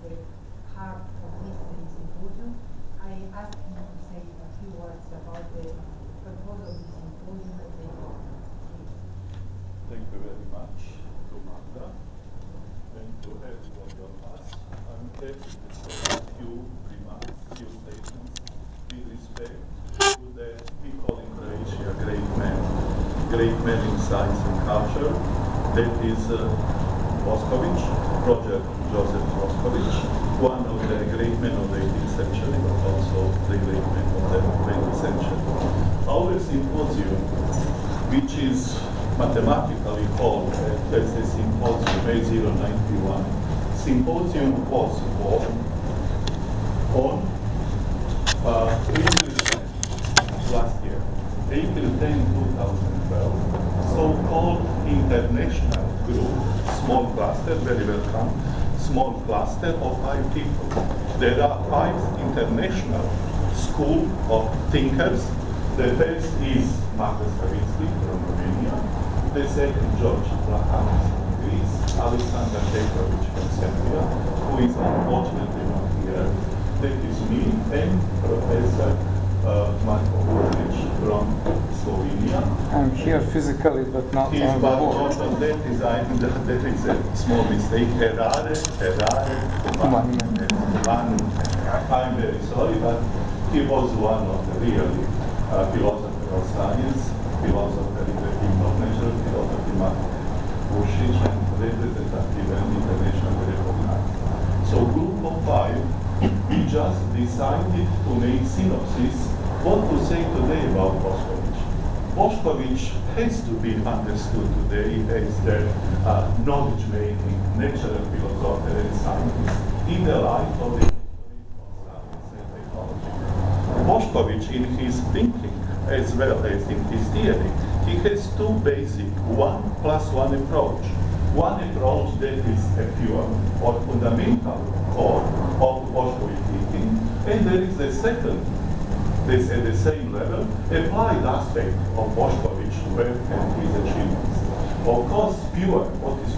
the heart of this symposium. I asked him to say a few words about the purpose of the symposium and the importance. Thank you very much to Magda and to everybody of us. I'm happy to say a few remarks, few statements with respect to the people in Croatia, great men in science and culture. That is Boscovich, Roger Joseph Boscovich, one of the great men of the 18th century, but also the great men of the 20th century. Our symposium, which is mathematically called as the Symposium A091, symposium was born on April 10 last year, April 10, 2012, so-called international group, small cluster, very welcome, small cluster of 5 people. There are 5 international school of thinkers. The first is Marcus Kavitsky from Romania, the second George Plakanos from Greece, Alexander Petrovich from Serbia, who is unfortunately not here. That is me, and Professor Marko Vujović from Slovenia. I'm here physically, but not on the board. That is a small mistake. Errare, I'm very sorry, but he was one of the really philosopher of science, philosopher in the field of natural philosophy, Marko Vujović, and representative and internationally recognized. So group of 5, we just decided to make synopsis what to say today about Boscovich. Boscovich has to be understood today as the knowledge-making, natural philosopher and scientist in the light of the history of science and technology. Boscovich, in his thinking as well as in his theory, he has 2 basic 1+1 approach. One approach that is a pure or fundamental core of Boscovich thinking, and there is a second, this at the same level, applied aspect of Boscovich work and his achievements. Of course, pure, what is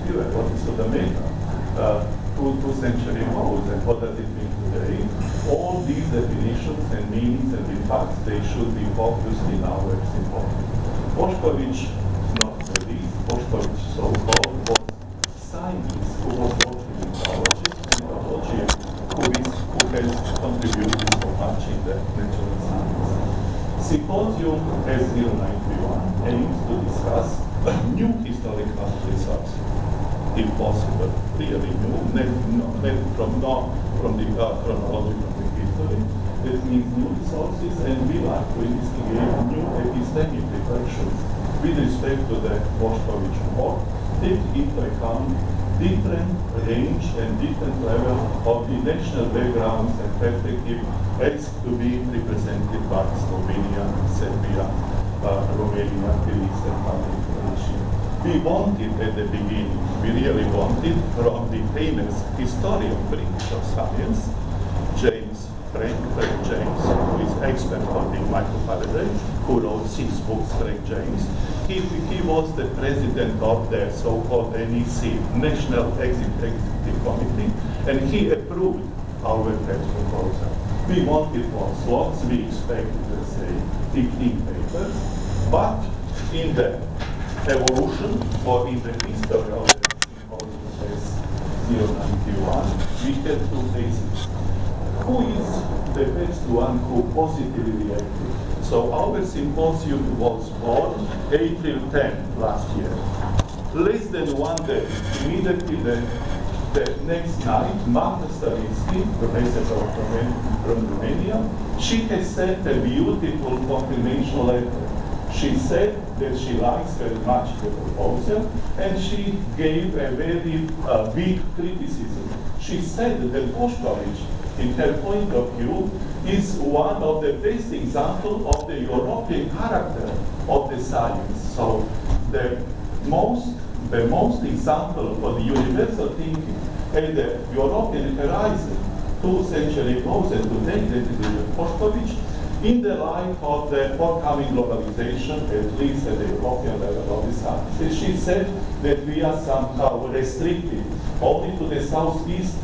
fundamental? 2 centuries ago, and what does it mean today? All these definitions and meanings and in fact, they should be focused in our symposium. Boscovich is not this. Boscovich, so-called, was scientist who was working in biology and biology who has contributed so much in the natural science. Symposium S091 aims to discuss new historical results, if possible, really new, not from the chronology of the history. That means new resources, and we like to investigate new epistemic reflections with respect to the Boscovich work, take into account different range and different level of the national backgrounds and perspective as to be represented by Slovenia, Serbia, Romania, Greece, and Croatia. We wanted at the beginning, we really wanted from the famous historian British of science, Frank James, who is expert on the microfaraday, who wrote 6 books, Frank James. He was the president of the so-called NEC, National Executive Committee, and he approved our first proposal. We wanted 4 slots, we expected, let's say, 15 papers, but in the evolution or in the history of the symposium 091, we had 2 phases. Who is the first one who positively reacted? So our symposium was born April 10 last year. Less than 1 day, immediately the next night, Marta Stavitsky, professor from Romania, she has sent a beautiful confirmation letter. She said that she likes very much the proposal, and she gave a very big criticism. She said that Boscovich, in her point of view, is one of the best examples of the European character of the science. So the most example for the universal thinking and the European horizon 2 centuries ago and today, that is Boscovich, in the light of the forthcoming globalization, at least at the European level of the science. She said that we are somehow restricted only to the southeast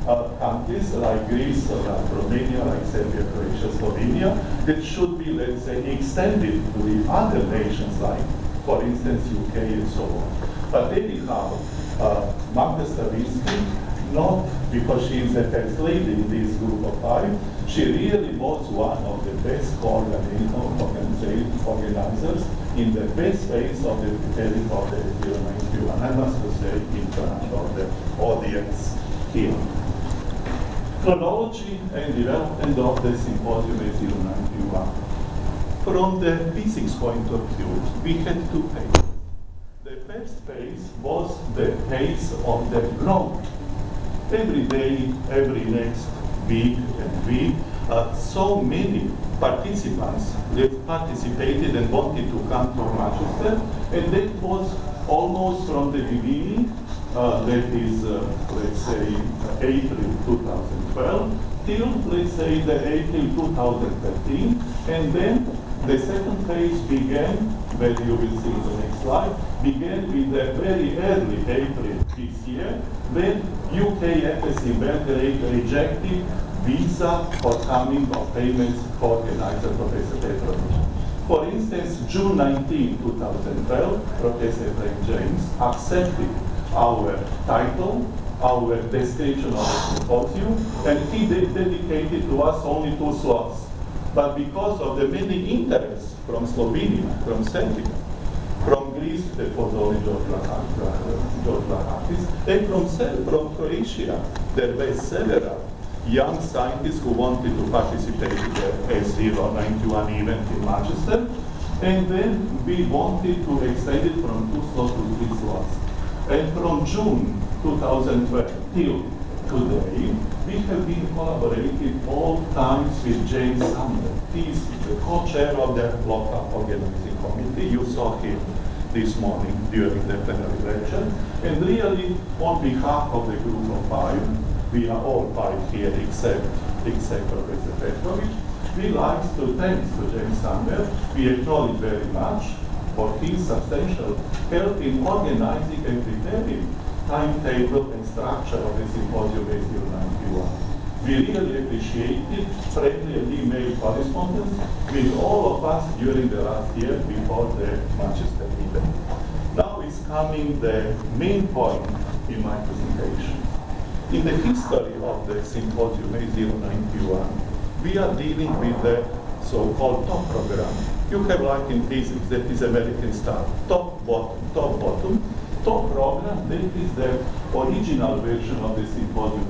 countries like Greece, like Romania, like Serbia, Croatia, Slovenia, that should be, let's say, extended to the other nations, like, for instance, UK and so on. But anyhow, Magda Stravinsky, not because she is the first lady in this group of five, she really was one of the best organizers in the best phase of the preparing of the 091. I must say in front of the audience here. Chronology and development of the symposium 091. From the physics point of view, we had two phases. The first phase was the phase of the growth. Every day, every next week and week, so many participants that participated and wanted to come to Manchester, and that was almost from the beginning, that is, let's say, April 2012, till, let's say, the April 2013, and then the second phase began, where you will see in the next slide, began with the very early April this year, when UK embassy rejected visa for coming of payments for organizer Professor Petrovich. For instance, June 19, 2012, Professor Frank James accepted our title, our description of the symposium, and he dedicated to us only 2 slots. But because of the many interests from Slovenia, from Serbia, from Greece, that was only George Vlahakis, and from Croatia, there were several young scientists who wanted to participate in the S091 event in Manchester, and then we wanted to extend it from 2 slots to 3 slots. And from June 2012 till today, we have been collaborating all times with James Sumner. He is the co-chair of the local organizing committee. You saw him this morning during the plenary lecture. And really, on behalf of the group of 5, we are all 5 here except Professor Petrovich, we like to thank to James Sumner. We acknowledge very much for his substantial help in organizing and preparing timetable and structure of the symposium 091. We really appreciated friendly and email correspondence with all of us during the last year before the Manchester event. Now is coming the main point in my presentation. In the history of the symposium 091, we are dealing with the so-called top program. You have, like in physics, that is American style, top, bottom, top, bottom. Top program, that is the original version of the symposium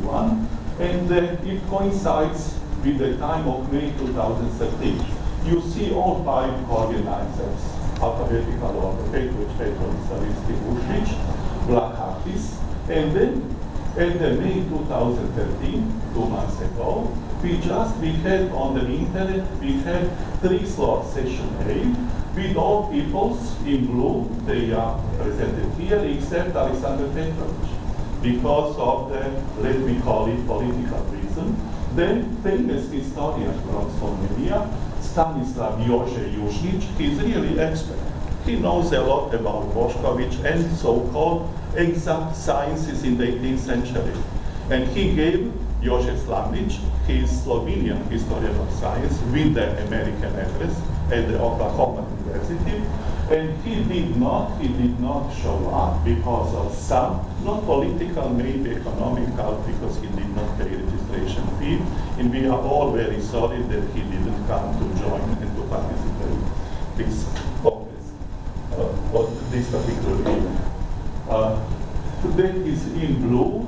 091, and it coincides with the time of May 2013. You see all 5 organizers, alphabetical order, Petrovich, Stravinsky, Boscovich, Vlahakis, and then at the May 2013, 2 months ago, we had on the internet, we had 3 slot session A, with all peoples in blue. They are presented here, except Alexander Petrovich. Because of the, let me call it, political reason, then famous historian from Slovenia, Stanislav Jože Jušnić, he's really expert. He knows a lot about Boscovich and so-called exact sciences in the 18th century. And he gave Jože Slavnić, his Slovenian historian of science, with the American address at the Oklahoma University, and he did not show up because of some, not political, maybe economical, because he did not pay registration fee, and we are all very sorry that he didn't come to join and to participate this conference, this particular event. That is in blue.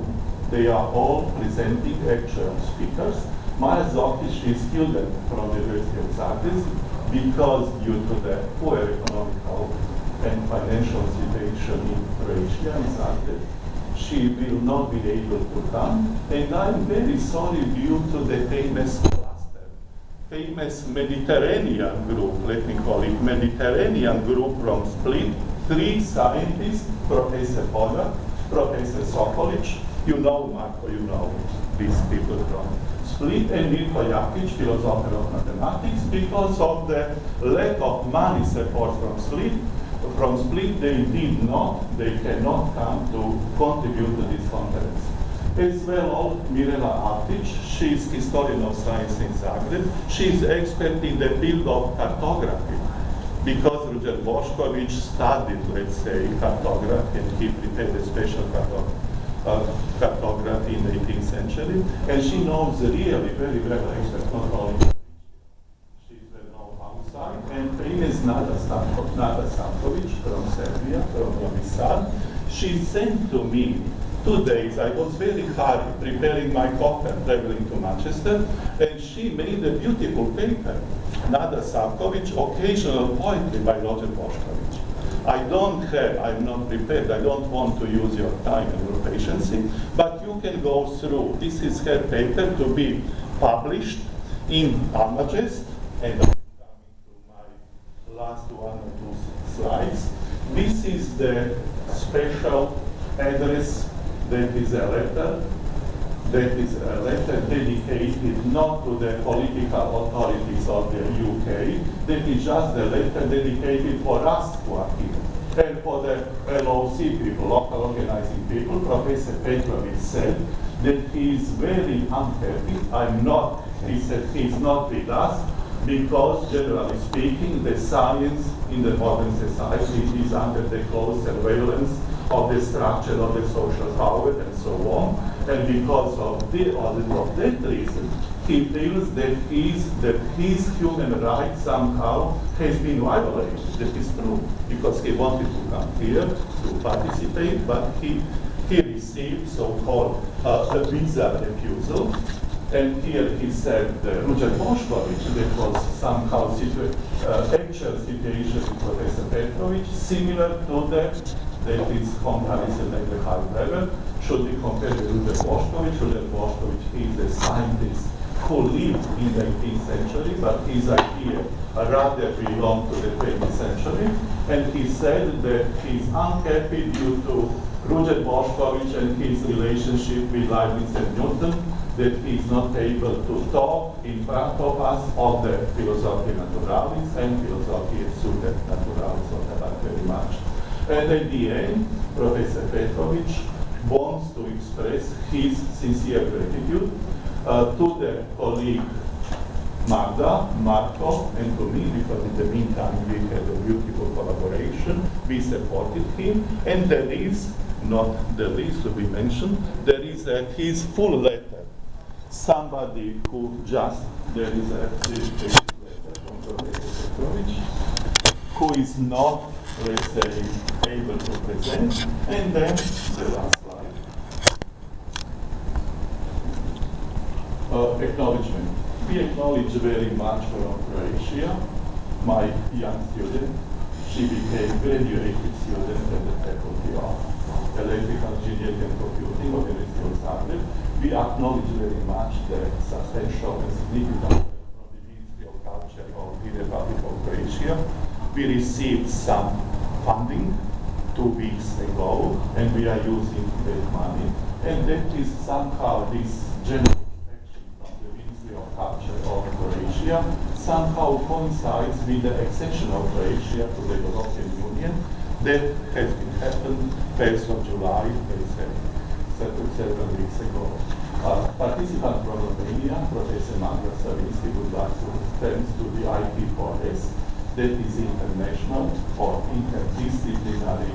They are all presenting actual speakers. Maja Zokic is student from the University of Zagreb, because due to the poor economical and financial situation in Croatia and Zagreb, she will not be able to come. And I'm very sorry due to the famous cluster, famous Mediterranean group, let me call it Mediterranean group from Split, 3 scientists, Professor Podak, Professor Sokolic, you know Marko, you know these people from Split, and Mirko Jakic, philosopher of mathematics. Because of the lack of money support from Split, they cannot come to contribute to this conference. As well, Mirela Artić, she's historian of science in Zagreb. She's expert in the field of cartography, because Ruđer Boscovich studied, let's say, cartography, and he prepared a special cartography in the 18th century, and she knows really very well expert, not only she's well known outside, and famous Nada Stanković from Serbia, from Novi Sad. She sent to me 2 days. I was very hurried preparing my copy, traveling to Manchester, and she made a beautiful paper, Nada Stanković, Occasional Poetry by Ruđer Boscovich. I'm not prepared, I don't want to use your time and your patience, but you can go through. This is her paper to be published in Almagest, and I'm coming to my last 1 or 2 slides. This is the special address. That is a letter dedicated not to the political authorities of the UK. That is just a letter dedicated for us who are here. And for the LOC people, local organizing people, Professor Petrovic said that he is very unhappy. He said he's not with us because, generally speaking, the science in the modern society is under the close surveillance of the structure of the social power and so on, and because of that reason, he feels that his human rights somehow has been violated. That is true, because he wanted to come here to participate, but he received so-called a visa refusal. And here he said Ruđer Boscovich, that was somehow actual situation with Professor Petrovic, similar to that is comparison at the high level. Should we compare with Ruđer Boscovich? Ruđer Boscovich is a scientist who lived in the 18th century, but his idea rather belonged to the 20th century. And he said that he's unhappy due to Ruđer Boscovich and his relationship with Leibniz and Newton, that he's not able to talk in front of us of the Philosophia Naturalis and Philosophia Supernaturalis, what I like very much. And at the end, Professor Petrovic wants to express his sincere gratitude to the colleague Magda, Marko, and to me, because in the meantime we had a beautiful collaboration. We supported him, and there is, not the least to be mentioned, there is his full letter. Somebody who there is a letter from Professor Petrovic, who is not, let's say, able to present, and then the last slide. Acknowledgement. We acknowledge very much from Croatia, my young student. She became graduated student at the Faculty of Electrical Engineering and Computing of the University of Zagreb. We acknowledge very much the substantial and significant from the Ministry of Culture of the Republic of Croatia. We received some funding 2 weeks ago, and we are using that money. And that is somehow this general action from the Ministry of Culture of Croatia somehow coincides with the accession of Croatia to the European Union. That has been happened 1st of July, several weeks ago. Participant from Romania, Professor Magda Savinski, would like to thanks to the ICHTSM, that is international or interdisciplinary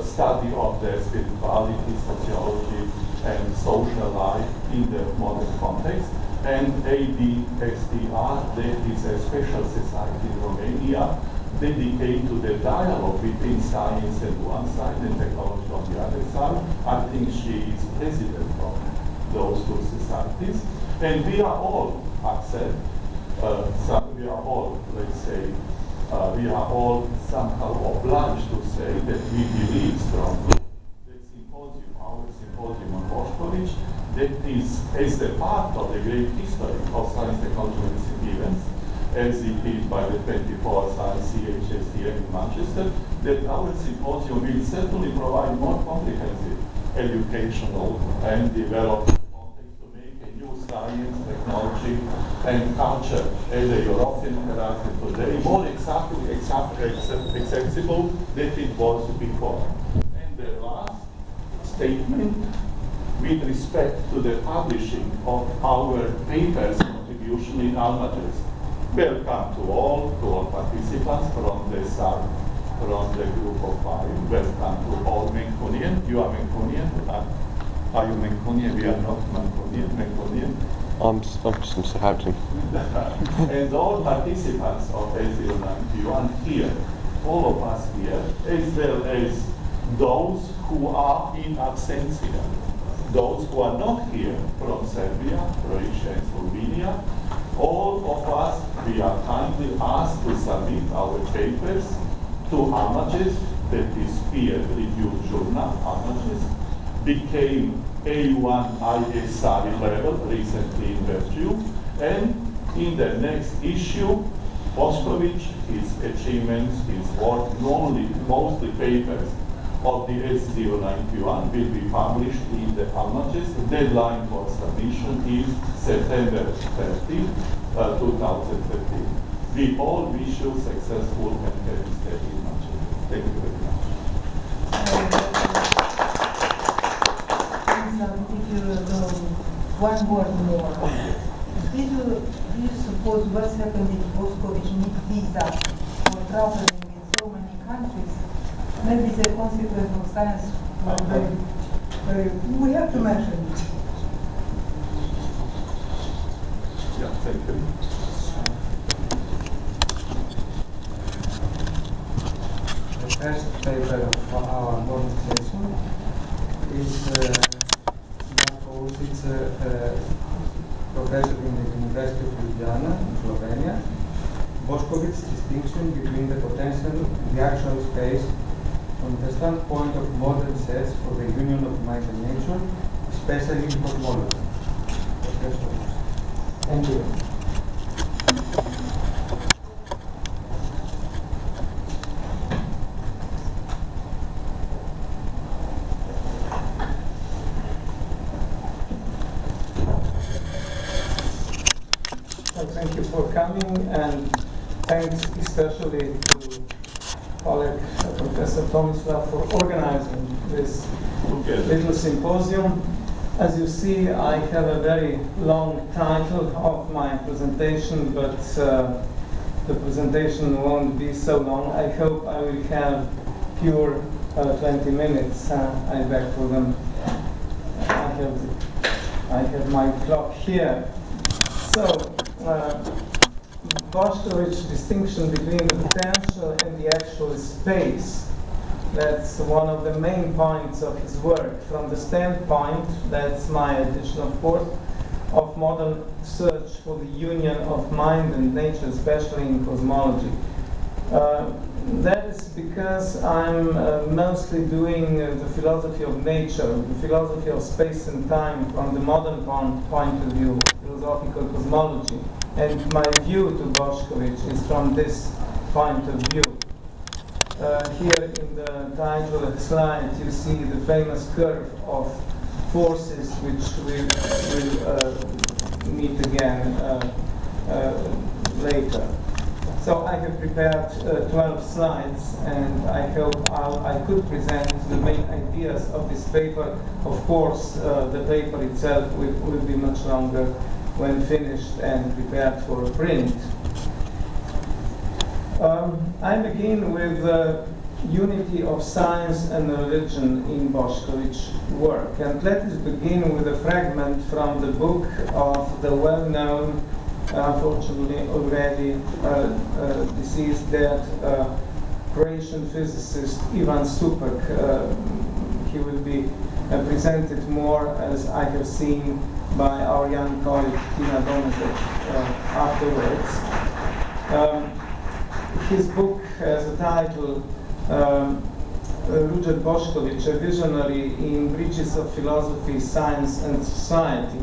study of the spirituality, sociology, and social life in the modern context. And ADSTR, that is a special society in Romania dedicated to the dialogue between science on one side and technology on the other side. I think she is president of those 2 societies. And we are all we are all, let's say, we are all somehow obliged to say that we believe strongly that symposium, our symposium on Boscovich, that is as a part of the great history of science, technology, and medicine events, as it is by the 24th ICHTSM in Manchester, that our symposium will certainly provide more comprehensive educational and development context to make a new science, technology, and culture as a European horizon today more accessible than it was before. And the last, statement with respect to the publishing of our papers contribution in Almaty. Welcome to all participants from the group of 5. Welcome to all Mancunian. You are Mancunian. Are you Mancunian? We are not Mancunian. I'm just Southampton. And all participants of S091 here, all of us here, as well as those who are in absentia, those who are not here from Serbia, Croatia, and Slovenia, all of us, we are kindly asked to submit our papers to Almaty, that is peer-reviewed journal. Almaty became A1 ISR level recently in review, and in the next issue, Boscovich, his achievements, his work, mostly papers of the S091 will be published in the Almaty. The deadline for submission is September 30, 2013. We all wish you successful and happy stay in Almaty. Thank you very much. One word more. Do you suppose what's happened if Boscovich needs visa for traveling in so many countries? Maybe the consequence of science. We have to mention it. Yeah, thank you. The first paper of our organization is it's a professor in the University of Ljubljana in Slovenia. Boscovich's distinction between the potential and the actual space from the standpoint of modern sets for the union of mind and nature, especially in cosmology. Thank you. Thank you for coming, and thanks especially to colleague Professor Tomislav for organizing this little symposium. As you see, I have a very long title of my presentation, but the presentation won't be so long. I hope I will have pure 20 minutes. I beg for them. I have my clock here. So, Boscovich's distinction between the potential and the actual space, that's one of the main points of his work. From the standpoint, that's my addition, of course, of modern search for the union of mind and nature, especially in cosmology. That is because I'm mostly doing the philosophy of nature, the philosophy of space and time from the modern point of view, philosophical cosmology. And my view to Boscovich is from this point of view. Here in the title of the slide, you see the famous curve of forces, which we will meet again later. So I have prepared 12 slides, and I hope I could present the main ideas of this paper. Of course, the paper itself will be much longer when finished and prepared for a print. I begin with the unity of science and religion in Boscovich's work. And let us begin with a fragment from the book of the well-known, unfortunately already deceased, dead Croatian physicist Ivan Supek. He will be presented more, as I have seen, by our young colleague Tina Dometic afterwards. His book has a title, Ruđer Bošković, a visionary in breaches of philosophy, science, and society.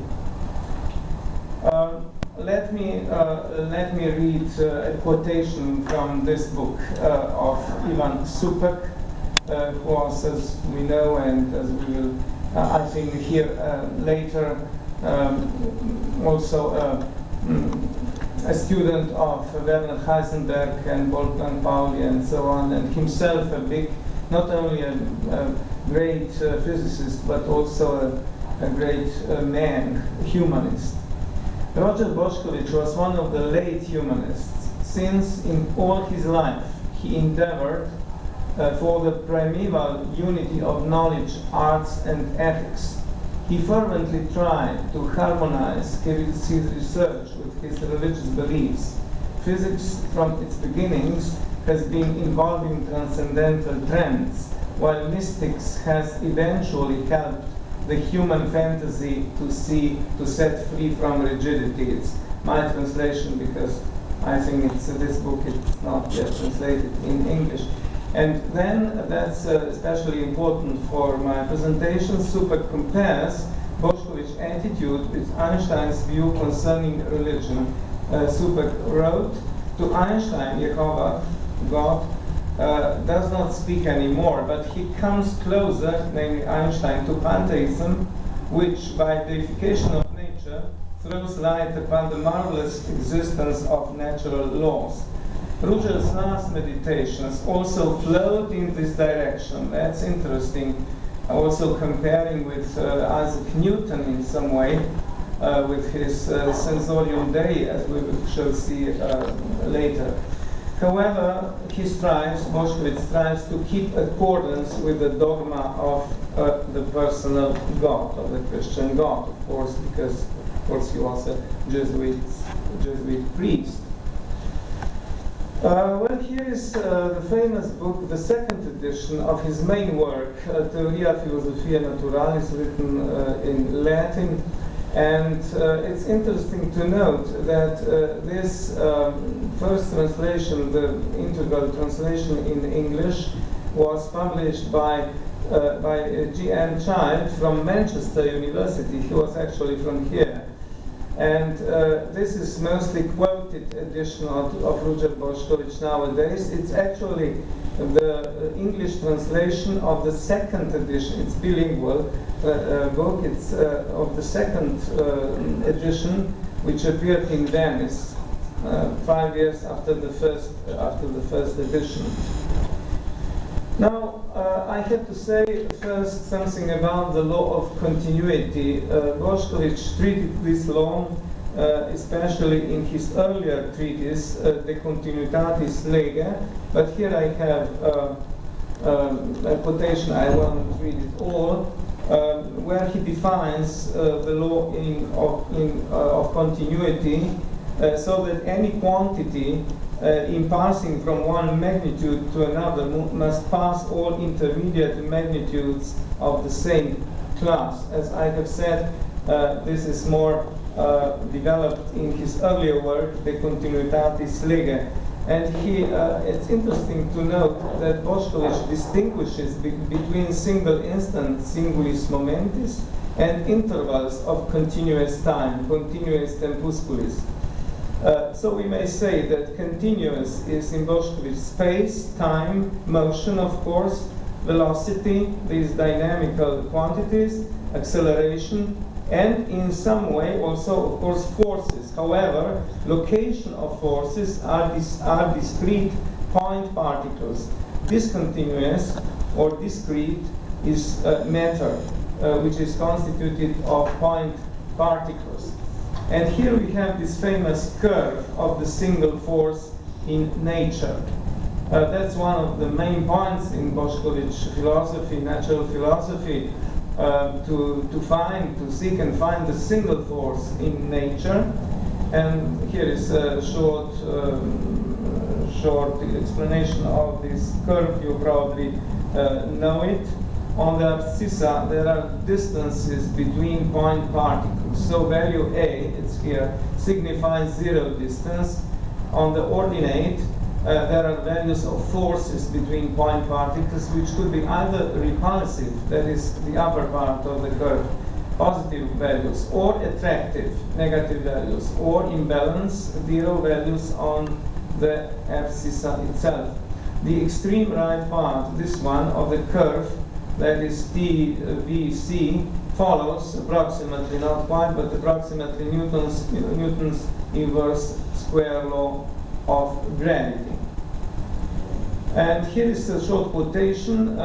Let me read a quotation from this book of Ivan Supek, who was, as we know, and as we will, I think, hear later, also a student of Werner Heisenberg and Wolfgang Pauli and so on, and himself a big not only a great physicist, but also a great man, humanist. Roger Boscovich was one of the late humanists, since in all his life he endeavored for the primeval unity of knowledge, arts, and ethics. He fervently tried to harmonize his research with his religious beliefs. Physics, from its beginnings, has been involving transcendental trends, while mystics has eventually helped the human fantasy to set free from rigidity. It's my translation, because I think this book is not yet translated in English. And then, that's especially important for my presentation, Super compares Boscovich's attitude with Einstein's view concerning religion. Super wrote, to Einstein, Jehovah, God, does not speak anymore, but he comes closer, namely Einstein, to pantheism, which by deification of nature throws light upon the marvelous existence of natural laws. Ruger's last meditations also flowed in this direction. That's interesting. Also comparing with Isaac Newton in some way, with his sensorium Dei, as we shall see later. However, Boscovich strives to keep accordance with the dogma of the personal God, of the Christian God, of course, because, of course, he was a Jesuit priest. Well, here is the famous book, the second edition of his main work, Theoria Philosophiae Naturalis, written in Latin. And it's interesting to note that this first translation, the integral translation in English, was published by G.M. Child from Manchester University. He was actually from here. And this is mostly quoted edition of Ruger Boscovich nowadays. It's actually the English translation of the second edition. It's bilingual book. It's of the second edition, which appeared in Venice 5 years after the first edition. Now, I have to say first something about the law of continuity. Boscovich treated this law, especially in his earlier treatise, De Continuitatis Lege, but here I have a quotation, I won't read it all, where he defines the law of continuity, so that any quantity in passing from one magnitude to another must pass all intermediate magnitudes of the same class. As I have said, this is more developed in his earlier work, De Continuitatis Lege. And it's interesting to note that Boscovich distinguishes between single instant, singulis momentis, and intervals of continuous time, continuous tempusculis. So we may say that continuous is in Boscovich space, time, motion, of course, velocity, these dynamical quantities, acceleration, and in some way also, of course, forces. However, location of forces are discrete point particles. Discontinuous or discrete is matter, which is constituted of point particles. And here we have this famous curve of the single force in nature. That's one of the main points in Boscovich philosophy, natural philosophy, to seek and find the single force in nature. And here is a short explanation of this curve. You probably know it. On the abscissa, there are distances between point particles. So value A, it's here, signifies zero distance. On the ordinate, there are values of forces between point particles, which could be either repulsive, that is the upper part of the curve, positive values, or attractive, negative values, or imbalance, zero values on the abscissa itself. The extreme right part, this one, of the curve, that is TVC, follows approximately, not quite, but approximately Newton's inverse square law of gravity. And here is a short quotation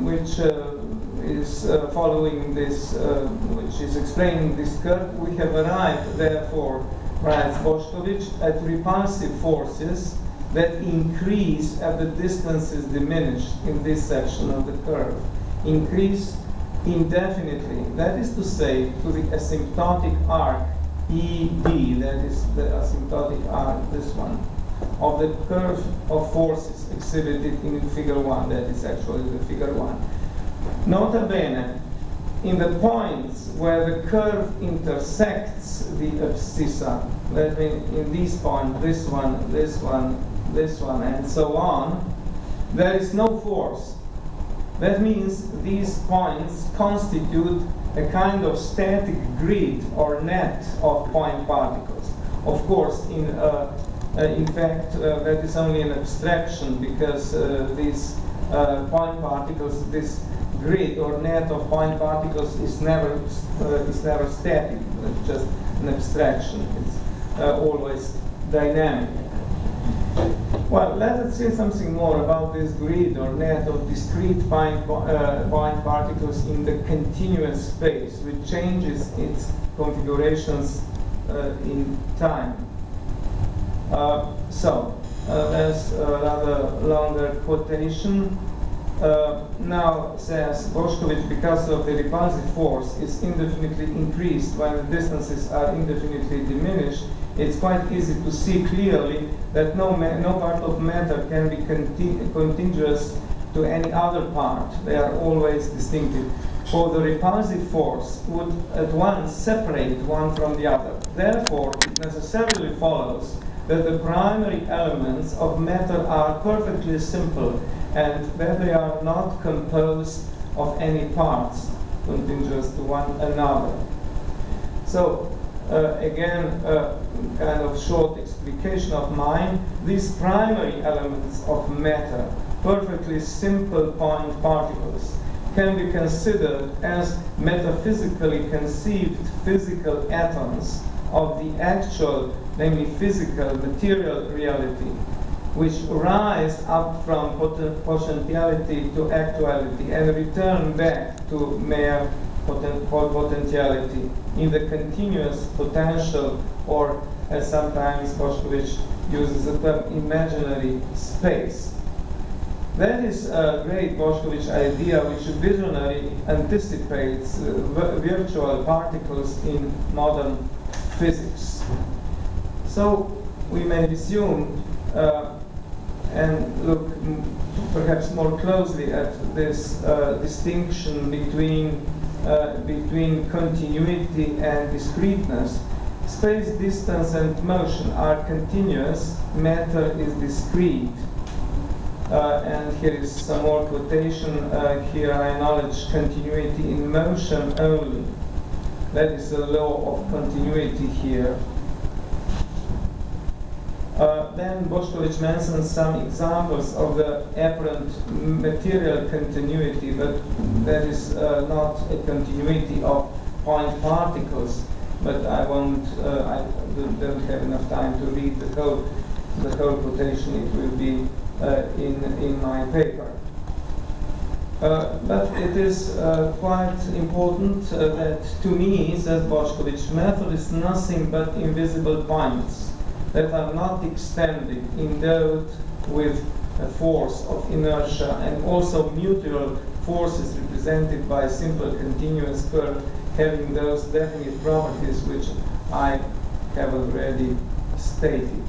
which is following this, which is explaining this curve. We have arrived, therefore, writes Boscovich, at repulsive forces that increase as the distance is diminished in this section of the curve. Increase indefinitely, that is to say, to the asymptotic arc ED, that is the asymptotic arc, this one, of the curve of forces exhibited in figure 1, that is actually the figure 1. Nota bene, in the points where the curve intersects the abscissa, that means in these points, this one, this one, this one, and so on, there is no force. That means these points constitute a kind of static grid or net of point particles. Of course, in fact, that is only an abstraction, because these point particles, this grid or net of point particles is never static. It's just an abstraction. It's always dynamic. Well, let us say something more about this grid or net of discrete point particles in the continuous space, which changes its configurations in time. There's a rather longer quotation. Now, says Boscovich, because of the repulsive force is indefinitely increased while the distances are indefinitely diminished, it's quite easy to see clearly that no part of matter can be contiguous to any other part. They are always distinctive. For the repulsive force would at once separate one from the other. Therefore, it necessarily follows that the primary elements of matter are perfectly simple and that they are not composed of any parts contiguous to one another. So, again, kind of short explication of mine. These primary elements of matter, perfectly simple point particles, can be considered as metaphysically conceived physical atoms of the actual, namely physical, material reality, which rise up from potentiality to actuality and return back to mere potentiality in the continuous potential, or as sometimes Boscovich uses the term, imaginary space. That is a great Boscovich idea which visionary anticipates virtual particles in modern physics. So we may resume and look perhaps more closely at this distinction between continuity and discreteness. Space, distance, and motion are continuous. Matter is discrete. And here is some more quotation. Here I acknowledge continuity in motion only. That is the law of continuity here. Then Boscovich mentions some examples of the apparent material continuity, but that is not a continuity of point particles. But I don't have enough time to read the whole quotation. It will be in my paper. But it is quite important that to me, says Boscovich, matter is nothing but invisible points that are not extended, endowed with a force of inertia, and also mutual forces represented by a simple continuous curve having those definite properties which I have already stated.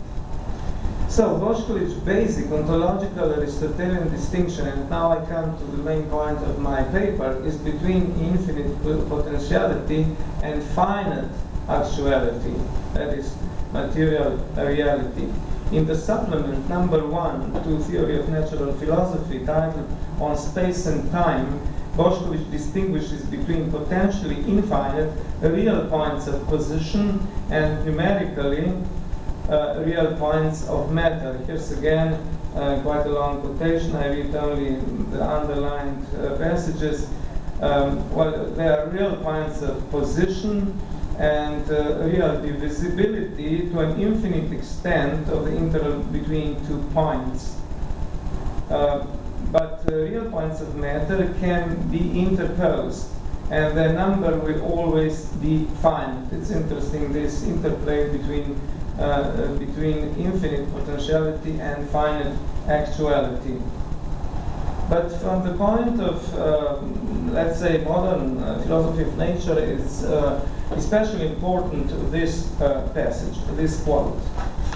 So Boscovich's basic ontological Aristotelian distinction, and now I come to the main point of my paper, is between infinite potentiality and finite actuality, that is, material reality. In the supplement number 1 to Theory of Natural Philosophy, titled On Space and Time, Boscovich distinguishes between potentially infinite real points of position and numerically real points of matter. Here's again quite a long quotation. I read only the underlined passages. Well, there are real points of position and real divisibility to an infinite extent of the interval between 2 points. but real points of matter can be interposed, and the number will always be finite. It's interesting, this interplay between infinite potentiality and finite actuality. But from the point of, let's say, modern philosophy of nature, it's especially important this passage, this quote,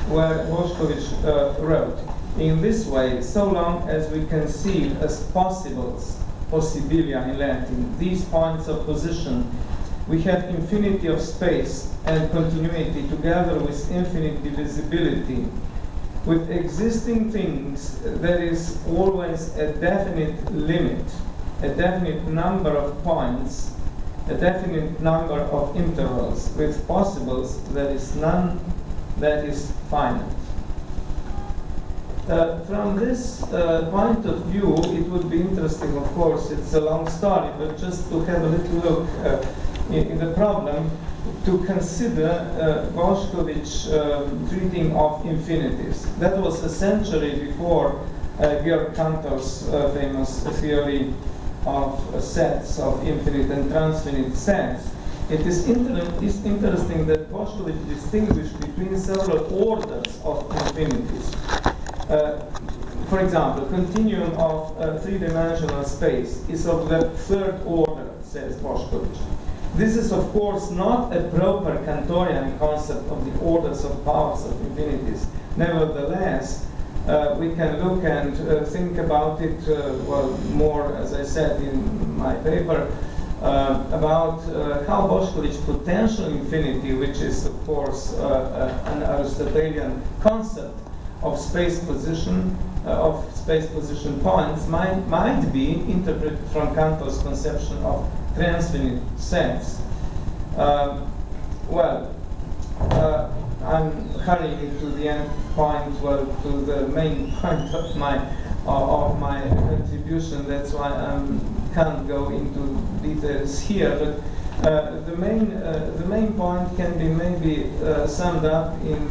where Boscovich wrote, "In this way, so long as we conceive as possibles, possibilia in Latin, these points of position, we have infinity of space and continuity together with infinite divisibility. With existing things, there is always a definite limit, a definite number of points, a definite number of intervals. With possibles, there is none that is finite." From this point of view, it would be interesting, of course, it's a long story, but just to have a little look in the problem, to consider Boscovich treating of infinities. That was a century before Georg Cantor's famous theory of sets, of infinite and transfinite sets. It is interesting that Boscovich distinguished between several orders of infinities. For example, continuum of three-dimensional space is of the third order, says Boscovich. This is, of course, not a proper Cantorian concept of the orders of powers of infinities. Nevertheless, we can look and think about it, well, more, as I said in my paper, about how Boscovich potential infinity, which is, of course, an Aristotelian concept of space position points, might be interpreted from Cantor's conception of transfinite sets. I'm hurrying to the end point, well, to the main point of my contribution. That's why I can't go into details here. But the main point can be maybe summed up in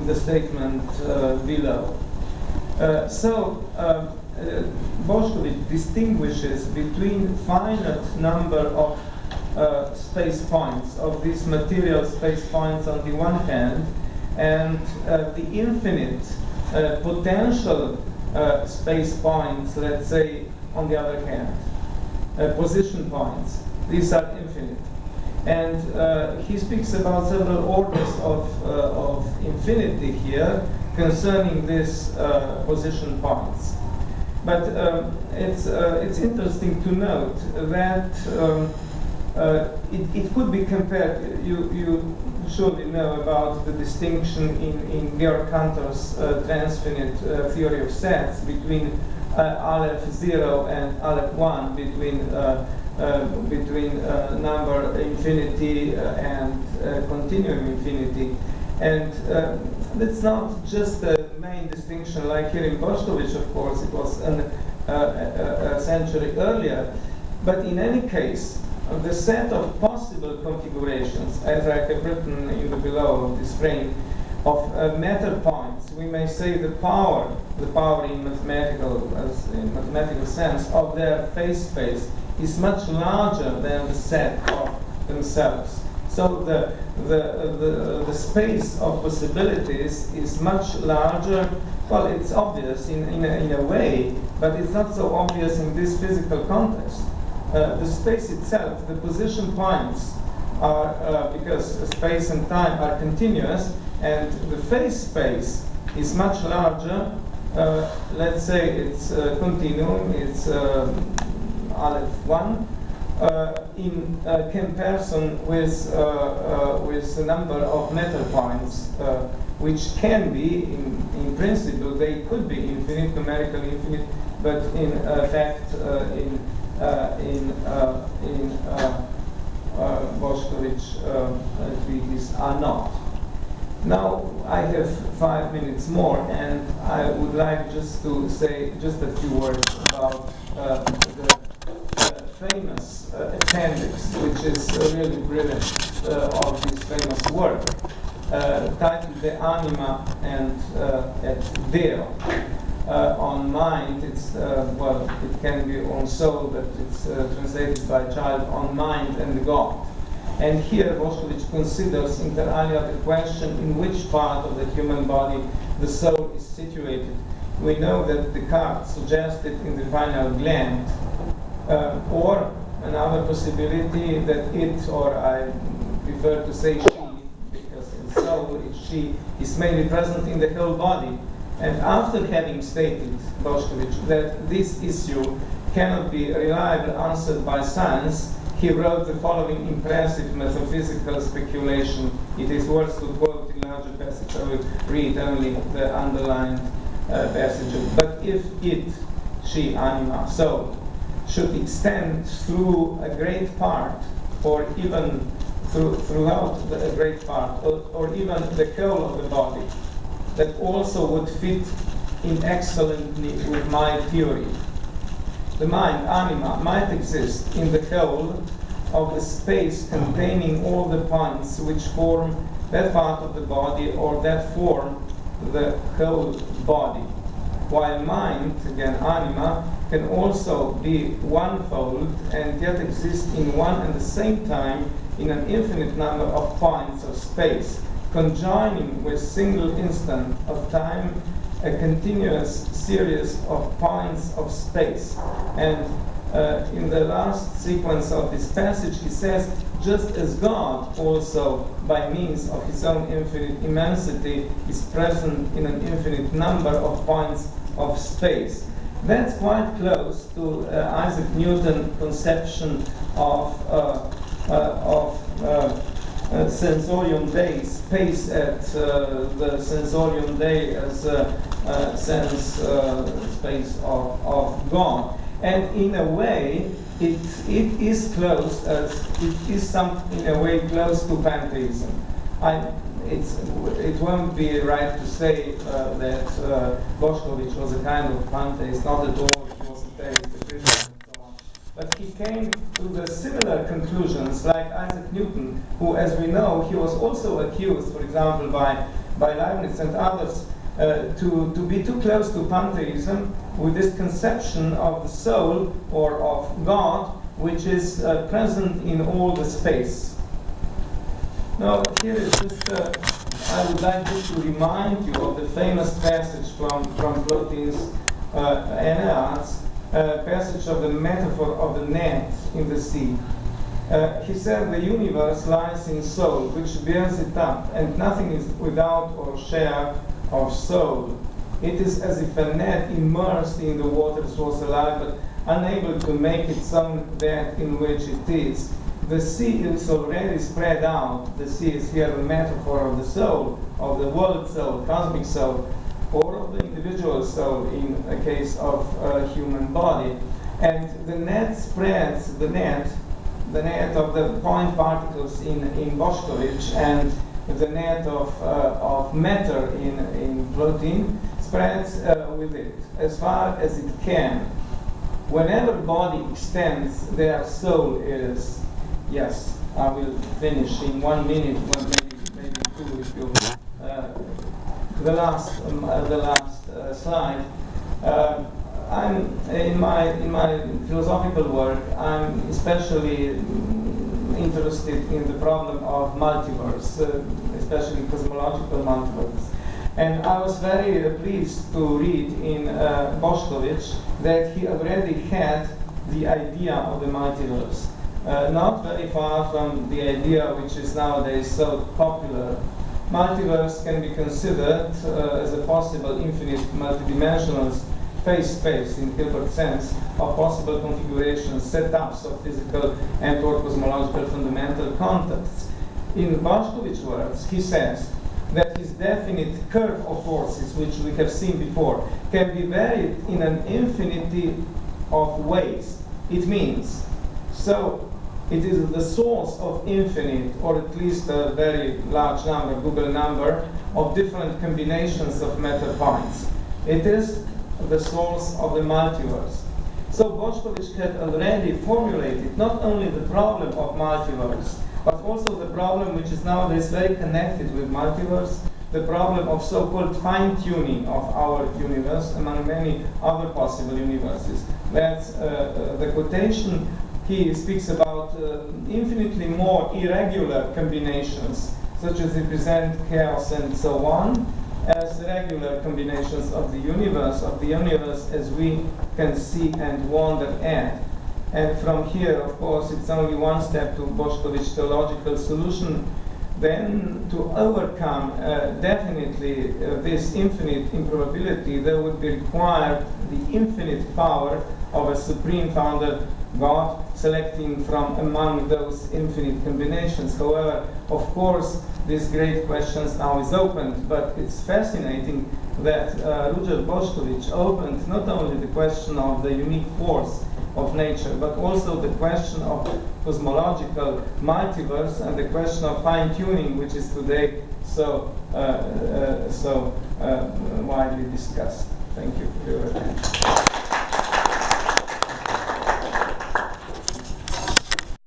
the statement below. Boscovich distinguishes between finite number of space points, of these material space points on the one hand, and the infinite potential space points, let's say, on the other hand, position points. These are infinite. And he speaks about several orders of infinity here concerning these position points. But it's interesting to note that it could be compared. You surely know about the distinction in Georg Cantor's transfinite theory of sets between Aleph 0 and Aleph 1, between number infinity and continuum infinity. And that's not just the main distinction like here in Boscovich, of course, it was a century earlier. But in any case, the set of possible configurations, as I have written in the below of this frame, of matter points, we may say the power in mathematical sense of their phase space is much larger than the set of themselves. So the space of possibilities is much larger. Well, it's obvious in a way, but it's not so obvious in this physical context. The space itself, the position points, are because space and time are continuous, and the phase space is much larger. Let's say it's continuum, it's Aleph 1, in comparison with the number of matter points, which can be, in principle, they could be infinite, numerically infinite, but in fact, in Boscovich treaties are not. Now I have 5 minutes more, and I would like just to say just a few words about the famous appendix, which is really brilliant, of this famous work, titled De Anima and et Deo. on mind. It's well, it can be on soul, but it's translated by child on mind and God. And here Boscovich considers inter alia the question in which part of the human body the soul is situated. We know that Descartes suggested in the pineal gland, or another possibility that it, or I prefer to say she, because in soul she is mainly present in the whole body. And after having stated, Boscovich, that this issue cannot be reliably answered by science, he wrote the following impressive metaphysical speculation. It is worth to quote in larger passage. I will read only the underlined passages. But if it, she, anima, soul, should extend through a great part, or even throughout a great part, or even the whole of the body, that also would fit in excellently with my theory. The mind, anima, might exist in the whole of the space containing all the points which form that part of the body or that form the whole body. While mind, again anima, can also be one-fold and yet exist in one and the same time in an infinite number of points of space, conjoining with single instant of time a continuous series of points of space. And in the last sequence of this passage he says, just as God also by means of his own infinite immensity is present in an infinite number of points of space. That's quite close to Isaac Newton's conception of sensorium day, space at the sensorium day as sense space of God. And in a way, it is close, it is in a way close to pantheism. It won't be right to say that Boscovich was a kind of pantheist, not at all. He was a theist, a Christian, and so on. But he came to the similar conclusions, like Isaac Newton, who, as we know, he was also accused, for example, by Leibniz and others, to be too close to pantheism with this conception of the soul or of God, which is present in all the space. Now, here is just, I would like just to remind you of the famous passage from Plotin's Aeneas, passage of the metaphor of the net in the sea. He said, the universe lies in soul, which bears it up, and nothing is without or share of soul. It is as if a net immersed in the waters was alive, but unable to make its own that in which it is. The sea is already spread out. The sea is here a metaphor of the soul, of the world soul, cosmic soul, or of the individual soul in a case of a human body. And the net spreads, the net of the point particles in Boscovich and the net of matter in Plotin spreads with it as far as it can. Whenever body extends, their soul is. Yes, I will finish in 1 minute, maybe two if you. The last slide. I'm in my philosophical work. I'm especially interested in the problem of multiverse, especially cosmological multiverse. And I was very pleased to read in Boscovich that he already had the idea of the multiverse. Not very far from the idea which is nowadays so popular. Multiverse can be considered as a possible infinite multidimensional space in Hilbert's sense of possible configurations, setups of physical and or cosmological fundamental contexts. In Boscovich's words, he says that his definite curve of forces, which we have seen before, can be varied in an infinity of ways. It means, so it is the source of infinite, or at least a very large number, Google number, of different combinations of matter points. It is the source of the multiverse. So Boscovich had already formulated not only the problem of multiverse, but also the problem which is nowadays very connected with multiverse, the problem of so-called fine-tuning of our universe among many other possible universes. That's the quotation. He speaks about infinitely more irregular combinations, such as represent chaos and so on, as regular combinations of the universe as we can see and wonder at. And from here, of course, it's only one step to Boscovich theological solution. Then to overcome definitely this infinite improbability, there would be required the infinite power of a supreme founder, God, selecting from among those infinite combinations. However, of course, this great question now is opened, but it's fascinating that Ruđer Bošković opened not only the question of the unique force of nature, but also the question of cosmological multiverse and the question of fine-tuning, which is today so widely discussed. Thank you.